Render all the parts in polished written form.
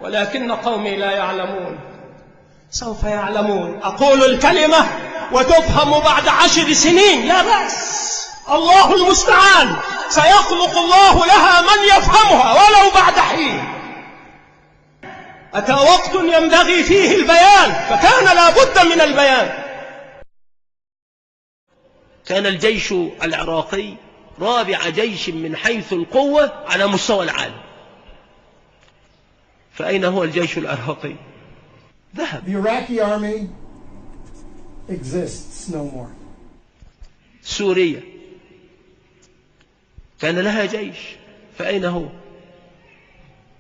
ولكن قومي لا يعلمون. سوف يعلمون. أقول الكلمة وتفهم بعد 10 سنين، لا بأس، الله المستعان، سيخلق الله لها من يفهمها ولو بعد حين. أتى وقت ينبغي فيه البيان، فكان لا بد من البيان. كان الجيش العراقي رابع جيش من حيث القوة على مستوى العالم. فأين هو الجيش العراقي؟ ذهب. The Iraqi army exists no more. سوريا كان لها جيش، فأين هو؟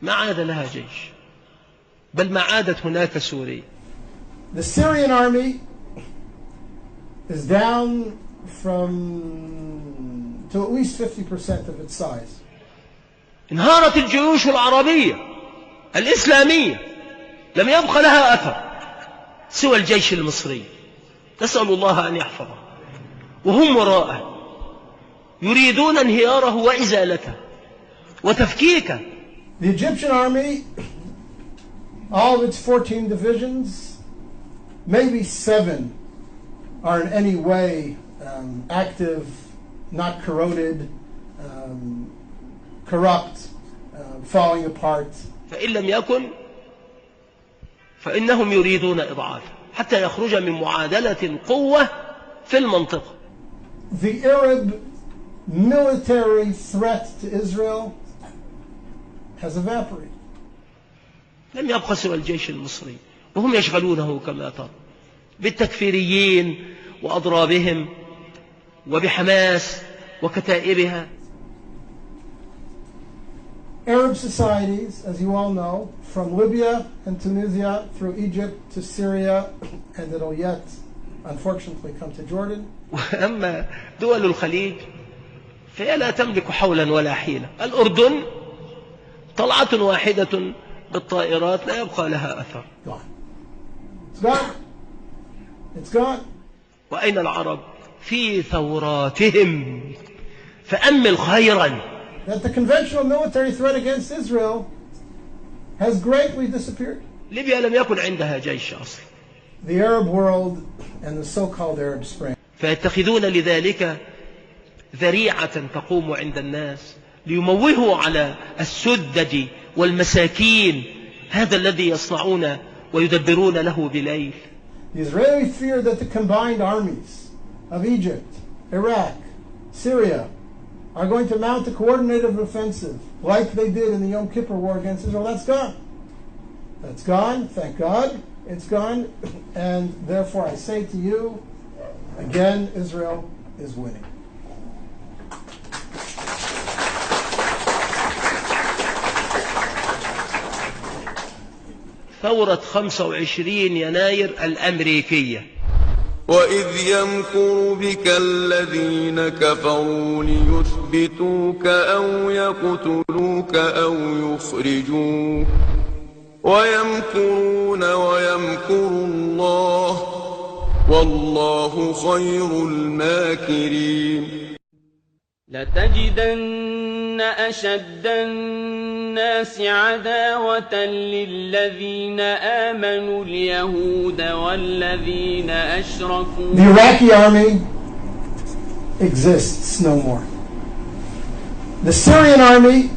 ما عاد لها جيش، بل ما عادت هناك سوريا. The Syrian army is down from to at least 50% of its size. انهارت الجيوش العربية الإسلامية، لم يبق لها أثر سوى الجيش المصري، نسأل الله أن يحفظه، وهم وراءه يريدون انهياره وإزالته وتفكيكه. The Egyptian army, all of its 14 divisions, maybe 7 are in any way active, not corroded, corrupt, falling apart. فإن لم يكن فإنهم يريدون إضعافه حتى يخرج من معادلة القوة في المنطقة. The Arab military threat to Israel has evaporated. لم يبقى سوى الجيش المصري، وهم يشغلونه كما ترى بالتكفيريين وأضرابهم وبحماس وكتائبها. Arab societies, as you all know, from Libya and Tunisia through Egypt to Syria, and it'll yet, unfortunately, come to Jordan. وأما دول الخليج فهي لا تملك حولا ولا حيلة. الأردن طلعة واحدة بالطائرات لا يبقى لها أثر. It's gone. It's gone. وأين العرب؟ في ثوراتهم، فأمل خيرا. That the conventional military threat against Israel has greatly disappeared. ليبيا لم يكن عندها جيش أصلا. The Arab world and the so-called Arab Spring. فيتخذون لذلك ذريعة تقوم عند الناس ليموهوا على السذج والمساكين هذا الذي يصنعون ويدبرون له بليل. The Israelis fear that the combined armies of Egypt, Iraq, Syria are going to mount a coordinated offensive like they did in the Yom Kippur War against Israel. That's gone. That's gone. Thank God. It's gone. And therefore I say to you, again, Israel is winning. ثورة 25 يناير الأمريكية. وإذ يمكر بك الذين كفروا ليثبتوك أو يقتلوك أو يخرجوك ويمكرون ويمكر الله والله خير الماكرين. لتجدن أشد الناس عداوة للذين آمنوا اليهود والذين أشركوا. The Iraqi army exists no more. The Syrian army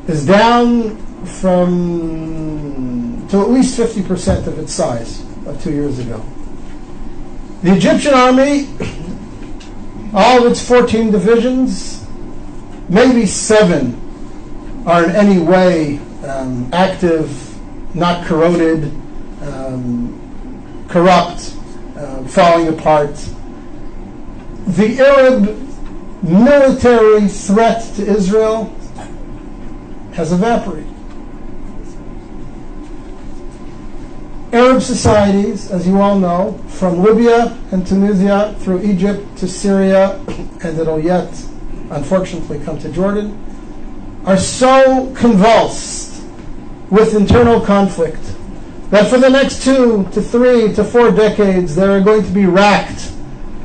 is down from to at least 50% of its size of 2 years ago. The Egyptian army, all of its 14 divisions, maybe 7 are in any way active, not corroded, corrupt, falling apart. The Arab military threat to Israel has evaporated. Arab societies, as you all know, from Libya and Tunisia through Egypt to Syria, and it'll yet, unfortunately, come to Jordan, are so convulsed with internal conflict that for the next 2 to 3 to 4 decades they are going to be racked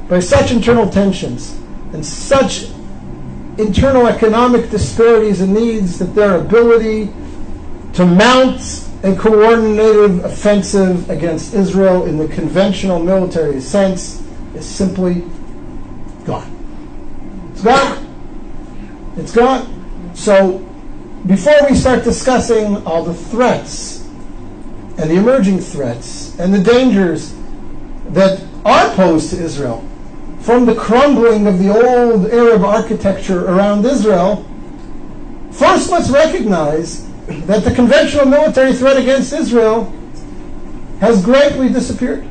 by such internal tensions and such internal economic disparities and needs that their ability to mount a coordinated offensive against Israel in the conventional military sense is simply gone. It's gone. It's gone. So before we start discussing all the threats and the emerging threats and the dangers that are posed to Israel from the crumbling of the old Arab architecture around Israel, first let's recognize that the conventional military threat against Israel has greatly disappeared.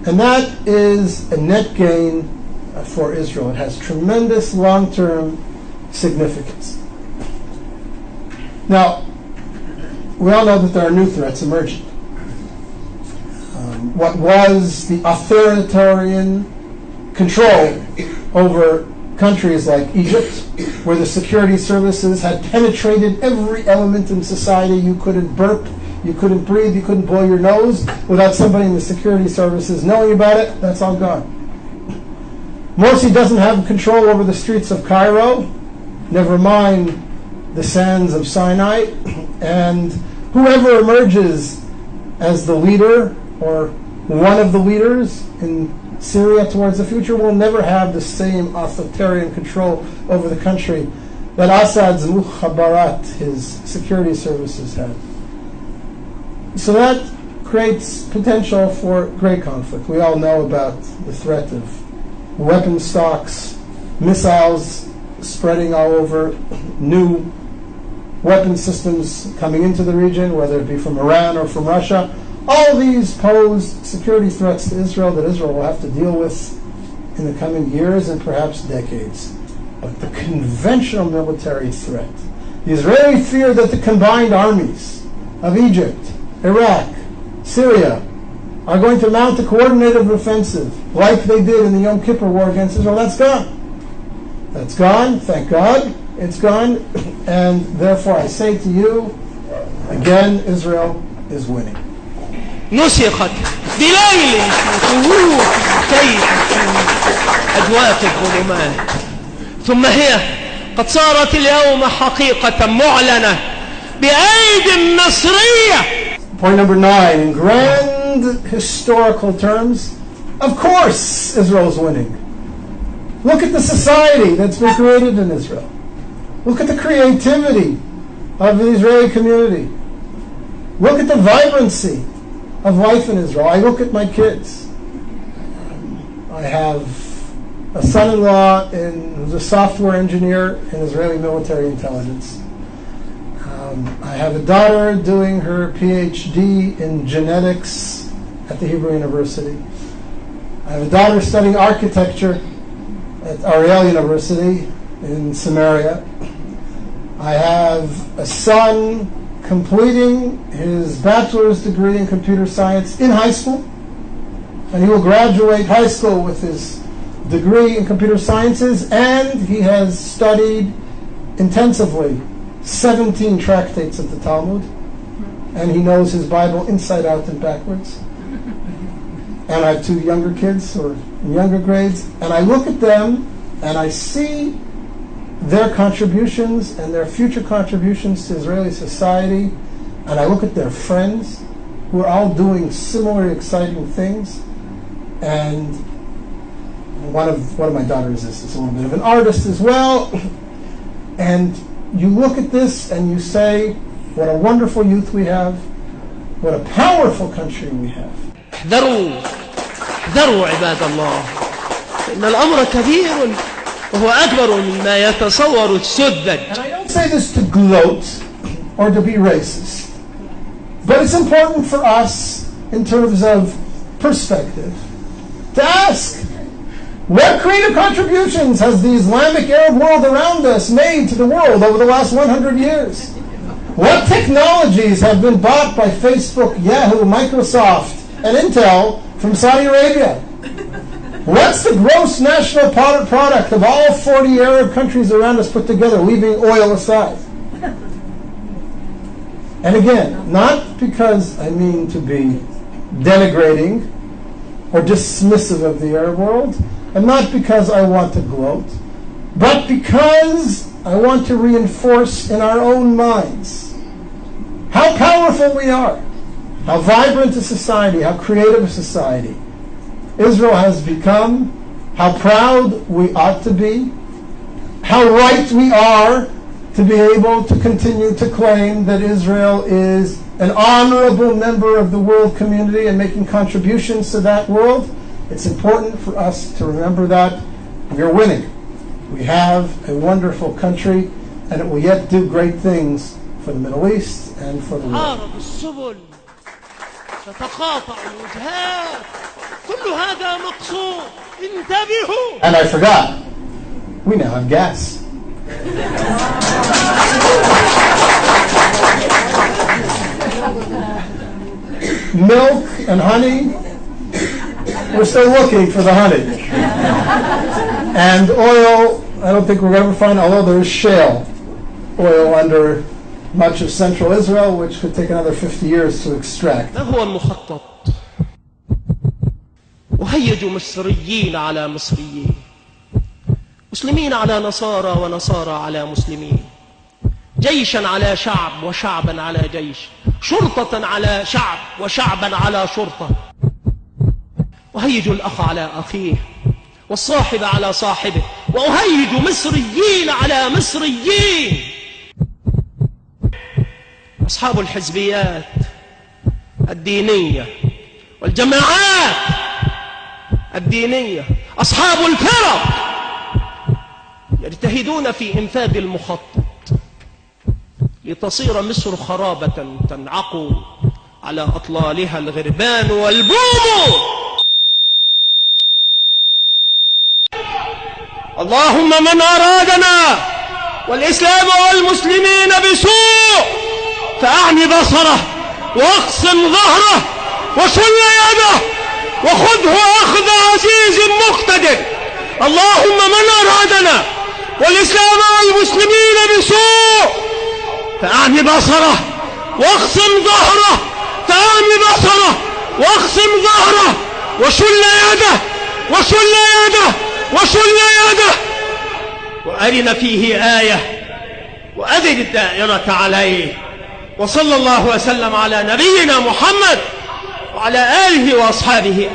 And that is a net gain for Israel. It has tremendous long-term significance. Now, we all know that there are new threats emerging. What was the authoritarian control over countries like Egypt, where the security services had penetrated every element in society. You couldn't burp, you couldn't breathe, you couldn't blow your nose without somebody in the security services knowing about it. That's all gone. Morsi doesn't have control over the streets of Cairo, never mind the sands of Sinai, and whoever emerges as the leader or one of the leaders in Syria towards the future will never have the same authoritarian control over the country that Assad's Mukhabarat, his security services, had. So that creates potential for great conflict. We all know about the threat of weapon stocks, missiles spreading all over, new weapon systems coming into the region, whether it be from Iran or from Russia. All these pose security threats to Israel that Israel will have to deal with in the coming years and perhaps decades. But the conventional military threat, the Israeli fear that the combined armies of Egypt, Iraq, Syria are going to mount a coordinated offensive like they did in the Yom Kippur War against Israel, that's gone. That's gone, thank God, it's gone. And therefore I say to you, again, Israel is winning. نسخت بليل شهور كيف أجواف الظلمات ثم هي قد صارت اليوم حقيقة معلنة بأيدي مصرية. Point number 9, in grand historical terms, of course Israel is winning. Look at the society that's been created in Israel. Look at the creativity of the Israeli community. Look at the vibrancy of life in Israel. I look at my kids. I have a son-in-law who's a software engineer in Israeli military intelligence. I have a daughter doing her PhD in genetics at the Hebrew University. I have a daughter studying architecture at Ariel University in Samaria. I have a son completing his bachelor's degree in computer science in high school, and he will graduate high school with his degree in computer sciences, and he has studied intensively 17 tractates of the Talmud, and he knows his Bible inside out and backwards. And I have 2 younger kids who are in younger grades, and I look at them and I see their contributions and their future contributions to Israeli society, and I look at their friends who are all doing similar exciting things. And one of my daughters is a little bit of an artist as well. And you look at this and you say, what a wonderful youth we have, what a powerful country we have. احذروا عباد الله، إن الأمر كبير وهو أكبر مما يتصور السذج. And I don't say this to gloat or to be racist, but it's important for us in terms of perspective to ask, what creative contributions has the Islamic Arab world around us made to the world over the last 100 years? What technologies have been bought by Facebook, Yahoo, Microsoft, and Intel from Saudi Arabia? What's the gross national product of all 40 Arab countries around us put together, leaving oil aside? And again, not because I mean to be denigrating or dismissive of the Arab world, and not because I want to gloat, but because I want to reinforce in our own minds powerful we are, how vibrant a society, how creative a society Israel has become, how proud we ought to be, how right we are to be able to continue to claim that Israel is an honorable member of the world community and making contributions to that world. It's important for us to remember that we are winning. We have a wonderful country, and it will yet do great things for the Middle East and for the world. السبل تتقاطع الوجهات كل هذا مقصود انتبهوا. And I forgot, we now have gas. Milk and honey, we're still looking for the honey. And oil, I don't think we're going to ever find, although there is shale oil under much of central Israel, which could take another 50 years to extract. ما هو المخطط؟ وهيجوا مصريين على مصريين، مسلمين على نصارى ونصارى على مسلمين، جيشا على شعب وشعبا على جيش، شرطة على شعب وشعبا على شرطة، وهيج الأخ على أخيه والصاحب على صاحبه، وأهيج مصريين على مصريين. أصحاب الحزبيات الدينية والجماعات الدينية، أصحاب الفرق يجتهدون في إنفاذ المخطط لتصير مصر خرابة تنعق على أطلالها الغربان والبوم. اللهم من أرادنا والإسلام والمسلمين بسوء فأعني بصره واقسم ظهره وشل يده وخذه أخذ عزيز مقتدر. اللهم من أرادنا والإسلام والمسلمين بسوء فأعني بصره واقسم ظهره، فأعني بصره واقسم ظهره وشل يده وشل يده وشل يده، وأرنا فيه آية وأذل الدائرة عليه. وصلى الله وسلم على نبينا محمد وعلى آله وأصحابه.